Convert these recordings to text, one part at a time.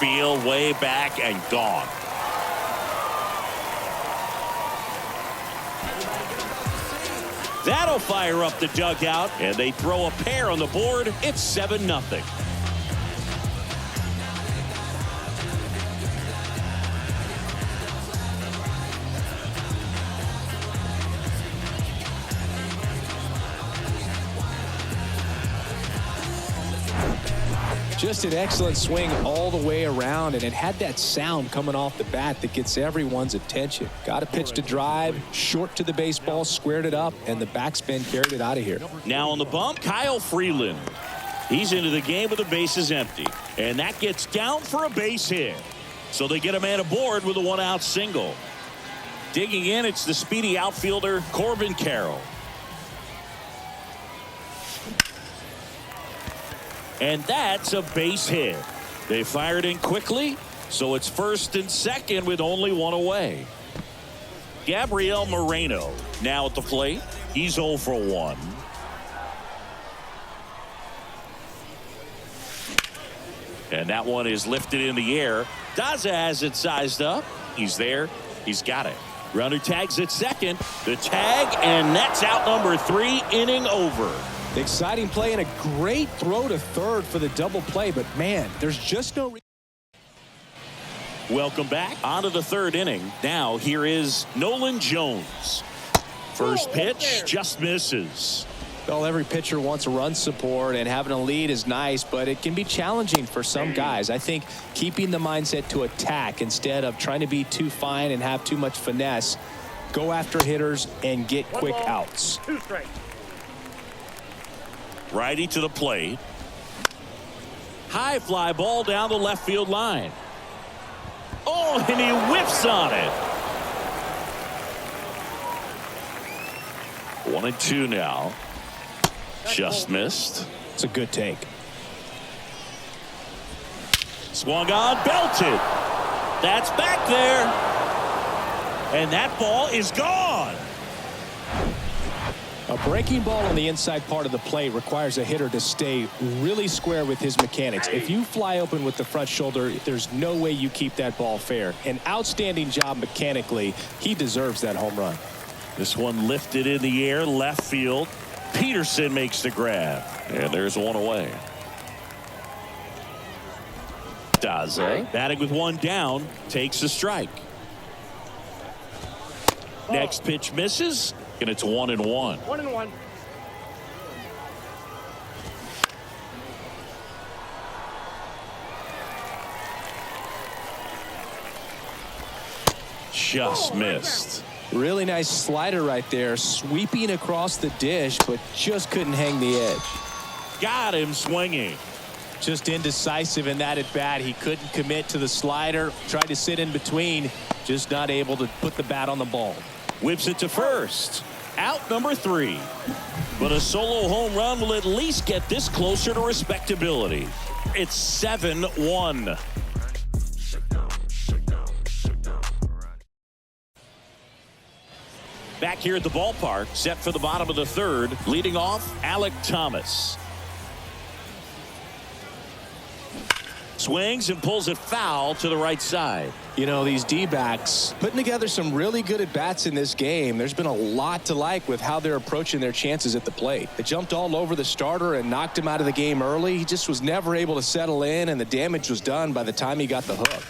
field, way back, and gone. That'll fire up the dugout, and they throw a pair on the board. It's 7-0. Just an excellent swing all the way around, and it had that sound coming off the bat that gets everyone's attention. Got a pitch to drive, short to the baseball, squared it up, and the backspin carried it out of here. Now on the bump, Kyle Freeland. He's into the game with the bases empty, and that gets down for a base hit. So they get a man aboard with a one-out single. Digging in, it's the speedy outfielder Corbin Carroll. And that's a base hit. They fired in quickly, so it's first and second with only one away. Gabriel Moreno now at the plate. He's 0 for 1. And that one is lifted in the air. Daza has it sized up. He's there. He's got it. Runner tags at second. The tag, and that's out number 3, inning over. Exciting play and a great throw to third for the double play, but man, there's just no. Welcome back onto the third inning. Now here is Nolan Jones. First pitch just misses. Well, every pitcher wants a run support, and having a lead is nice, but it can be challenging for some guys. I think keeping the mindset to attack instead of trying to be too fine and have too much finesse, go after hitters and get quick outs. 2 strikes. Righty to the plate. High fly ball down the left field line. Oh, and he whiffs on it. 1-2 now. Just missed. It's a good take. Swung on, belted. That's back there. And that ball is gone. A breaking ball on the inside part of the plate requires a hitter to stay really square with his mechanics. If you fly open with the front shoulder, there's no way you keep that ball fair. An outstanding job mechanically. He deserves that home run. This one lifted in the air, left field. Peterson makes the grab, and there's one away. Daza batting with one down, takes a strike. Next pitch misses, and it's 1-1. 1-1. Just missed. Really nice slider right there, sweeping across the dish, but just couldn't hang the edge. Got him swinging. Just indecisive in that at bat. He couldn't commit to the slider, tried to sit in between, just not able to put the bat on the ball. Whips it to first. Out number 3. But a solo home run will at least get this closer to respectability. It's 7-1. Back here at the ballpark, set for the bottom of the third, leading off Alec Thomas. Swings and pulls it foul to the right side. You know, these D-backs putting together some really good at-bats in this game. There's been a lot to like with how they're approaching their chances at the plate. They jumped all over the starter and knocked him out of the game early. He just was never able to settle in, and the damage was done by the time he got the hook.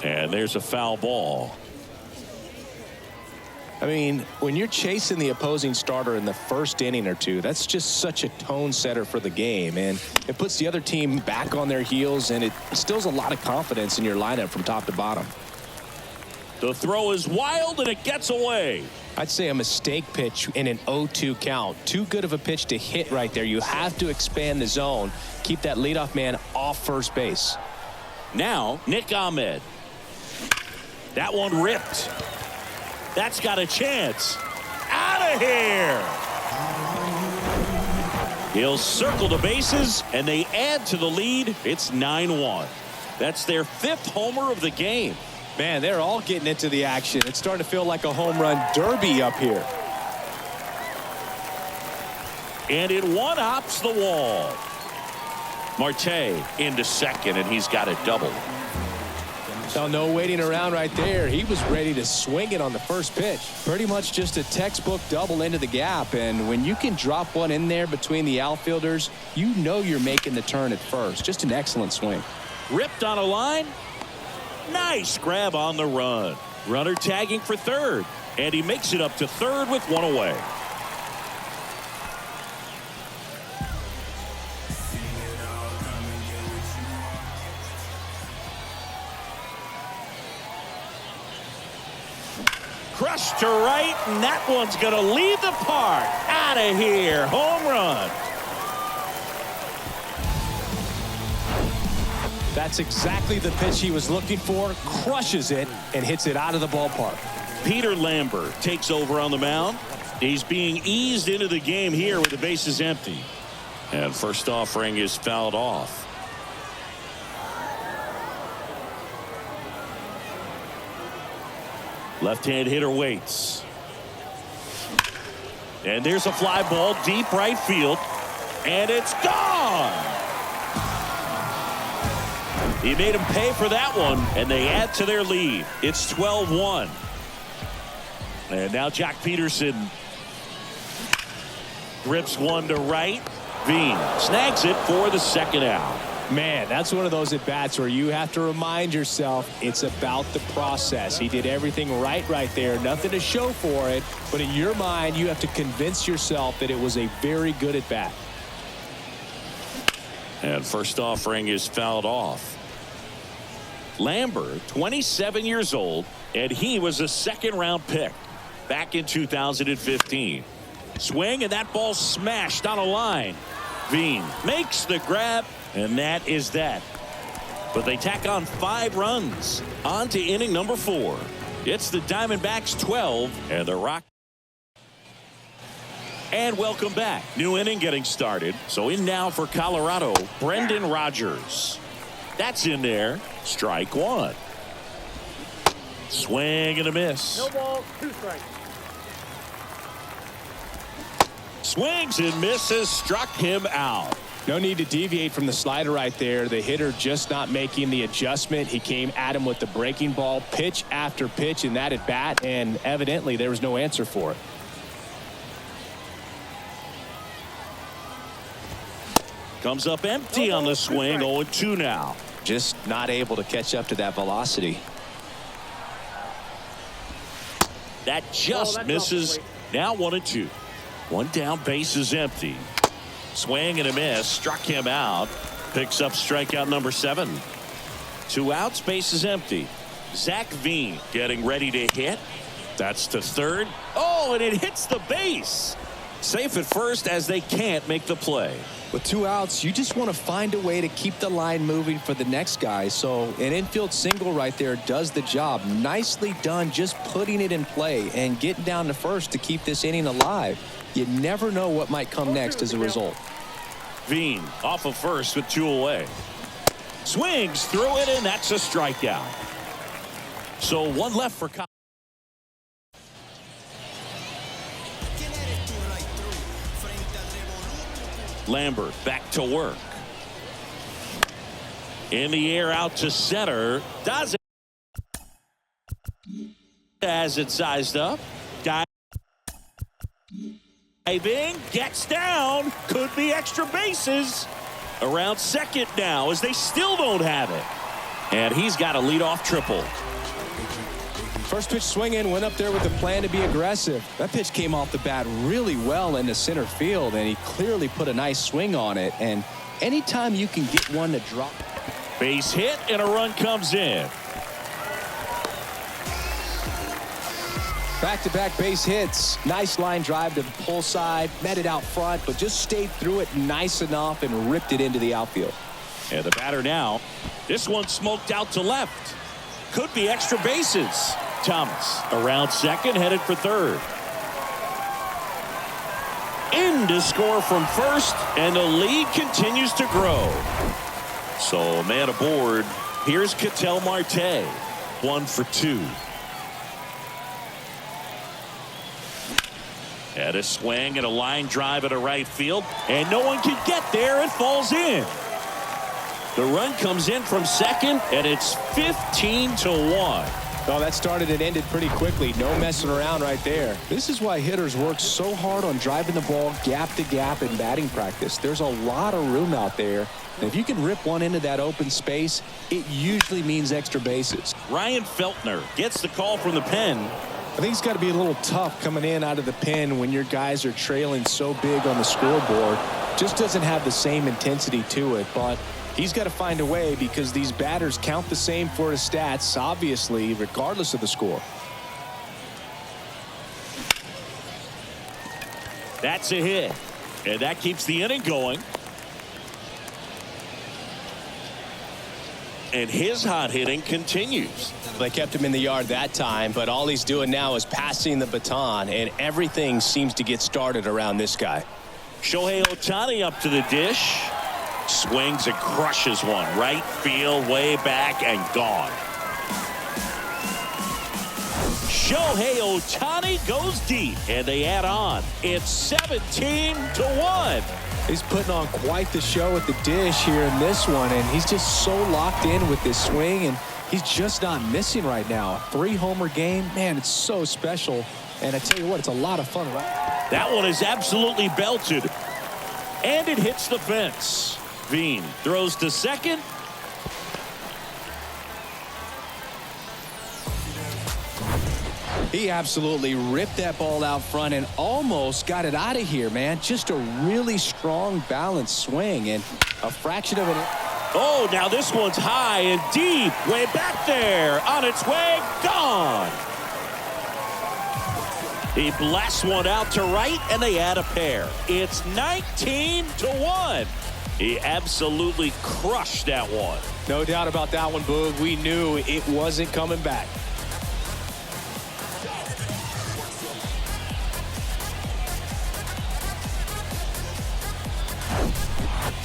And there's a foul ball. I mean, when you're chasing the opposing starter in the first inning or two, that's just such a tone setter for the game, and it puts the other team back on their heels, and it instills a lot of confidence in your lineup from top to bottom. The throw is wild, and it gets away. I'd say a mistake pitch in an 0-2 count. Too good of a pitch to hit right there. You have to expand the zone, keep that leadoff man off first base. Now, Nick Ahmed. That one ripped. That's got a chance. Out of here. He'll circle the bases, and they add to the lead. It's 9-1. That's their 5th homer of the game. Man, they're all getting into the action. It's starting to feel like a home run derby up here. And it one-hops the wall. Marte into second, and he's got a double. Now, no waiting around right there. He was ready to swing it on the first pitch. Pretty much just a textbook double into the gap. And when you can drop one in there between the outfielders, you know you're making the turn at first. Just an excellent swing. Ripped on a line. Nice grab on the run. Runner tagging for third. And he makes it up to third with one away. Crushed to right, and that one's going to leave the park. Out of here. Home run. That's exactly the pitch he was looking for. Crushes it and hits it out of the ballpark. Peter Lambert takes over on the mound. He's being eased into the game here with the bases empty. And first offering is fouled off. Left-hand hitter waits. And there's a fly ball deep right field. And it's gone. He made him pay for that one, and they add to their lead. It's 12-1. And now Jock Peterson grips one to right. Veen snags it for the second out. Man, that's one of those at-bats where you have to remind yourself it's about the process. He did everything right there. Nothing to show for it. But in your mind, you have to convince yourself that it was a very good at-bat. And first offering is fouled off. Lambert, 27 years old, and he was a second-round pick back in 2015. Swing, and that ball smashed on a line. Veen makes the grab, and that is that. But they tack on 5 runs. On to inning number 4. It's the Diamondbacks 12 and the Rock. And welcome back. New inning getting started. So in now for Colorado, Brendan Rodgers. That's in there. Strike one. Swing and a miss. No ball, 2 strikes. Swings and misses. Struck him out. No need to deviate from the slider right there. The hitter just not making the adjustment. He came at him with the breaking ball, pitch after pitch in that at bat, and evidently there was no answer for it. Comes up empty on the swing. 0-2 now. Just not able to catch up to that velocity. That just misses. Now 1-2. One down, base is empty. Swing and a miss. Struck him out. Picks up strikeout number 7. 2 outs, base is empty. Zach Veen getting ready to hit. That's to third. Oh, and it hits the base. Safe at first as they can't make the play. With 2 outs, you just want to find a way to keep the line moving for the next guy. So an infield single right there does the job. Nicely done, just putting it in play and getting down to first to keep this inning alive. You never know what might come next as a result. Veen off of first with 2 away. Swings through it, and that's a strikeout. So 1 left for Colorado. Lambert back to work. In the air out to center. Does it. Has it sized up. Diving. Gets down. Could be extra bases. Around second now as they still don't have it. And he's got a leadoff triple. First pitch swinging, went up there with the plan to be aggressive. That pitch came off the bat really well into center field, and he clearly put a nice swing on it. And anytime you can get one to drop. Base hit, and a run comes in. Back-to-back base hits. Nice line drive to the pull side. Met it out front, but just stayed through it nice enough and ripped it into the outfield. And the batter now. This one smoked out to left. Could be extra bases. Thomas around second, headed for third. In to score from first, and the lead continues to grow. So man aboard. Here's Ketel Marte. 1 for 2. And a swing and a line drive at a right field, and no one can get there. It falls in. The run comes in from second, and it's 15-1. Oh, that started and ended pretty quickly. No messing around right there. This is why hitters work so hard on driving the ball gap to gap in batting practice. There's a lot of room out there. And if you can rip one into that open space, it usually means extra bases. Ryan Feltner gets the call from the pen. I think it's got to be a little tough coming in out of the pen when your guys are trailing so big on the scoreboard. Just doesn't have the same intensity to it, but he's got to find a way because these batters count the same for his stats, obviously, regardless of the score. That's a hit, and that keeps the inning going. And his hot hitting continues. They kept him in the yard that time, but all he's doing now is passing the baton, and everything seems to get started around this guy. Shohei Ohtani up to the dish. Swings and crushes one. Right field, way back, and gone. Shohei Ohtani goes deep, and they add on. It's 17-1. He's putting on quite the show at the dish here in this one, and he's just so locked in with this swing, and he's just not missing right now. A 3-homer game, man, it's so special. And I tell you what, it's a lot of fun, right? That one is absolutely belted, and it hits the fence. Veen throws to second. He absolutely ripped that ball out front and almost got it out of here, man. Just a really strong, balanced swing, and a fraction of an... Oh, now this one's high and deep. Way back there. On its way. Gone. He blasts one out to right, and they add a pair. It's 19-1. He absolutely crushed that one. No doubt about that one, Boog. We knew it wasn't coming back.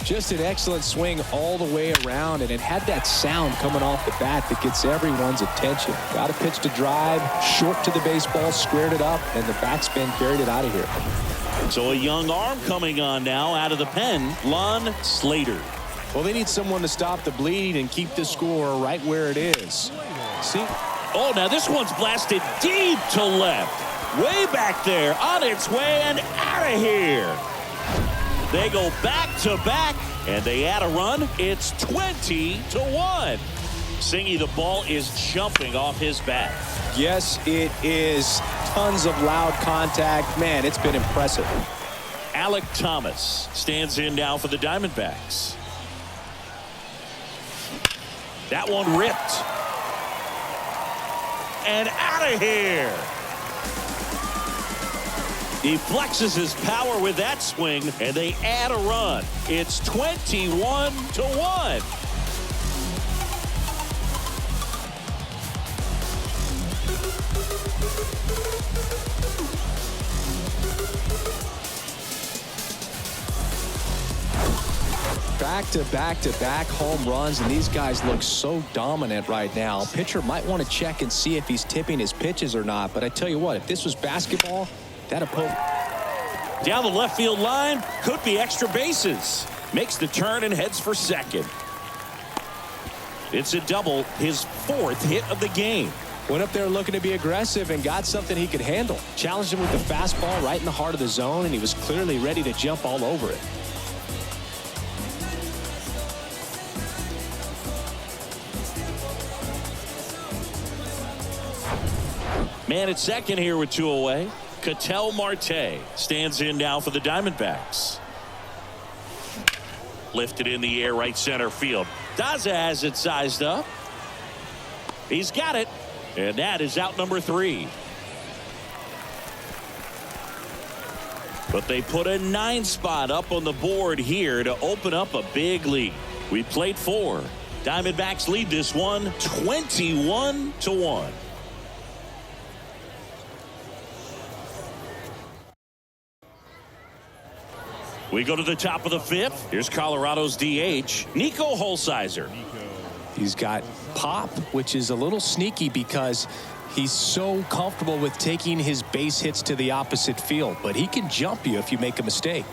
Just an excellent swing all the way around, and it had that sound coming off the bat that gets everyone's attention. Got a pitch to drive, short to the baseball, squared it up, and the backspin carried it out of here. So a young arm coming on now out of the pen, Lon Slater. Well, they need someone to stop the bleed and keep the score right where it is. See? Oh, now this one's blasted deep to left. Way back there, on its way and out of here. They go back to back, and they add a run. It's 20-1. Singy, the ball is jumping off his bat. Yes, it is. Tons of loud contact. Man, it's been impressive. Alec Thomas stands in now for the Diamondbacks. That one ripped. And out of here. He flexes his power with that swing, and they add a run. It's 21-1. Back-to-back home runs, and these guys look so dominant right now. Pitcher might want to check and see if he's tipping his pitches or not, but I tell you what, if this was basketball, that opponent down the left field line, could be extra bases. Makes the turn and heads for second. It's a double, his 4th hit of the game. Went up there looking to be aggressive and got something he could handle. Challenged him with the fastball right in the heart of the zone, and he was clearly ready to jump all over it. Man at second here with 2 away. Ketel Marte stands in now for the Diamondbacks. Lifted in the air, right center field. Daza has it sized up. He's got it, and that is out number 3. But they put a 9 spot up on the board here to open up a big lead. We played 4. Diamondbacks lead this one 21-1. We go to the top of the 5th. Here's Colorado's DH, Nico Holsizer. He's got pop, which is a little sneaky because he's so comfortable with taking his base hits to the opposite field, but he can jump you if you make a mistake.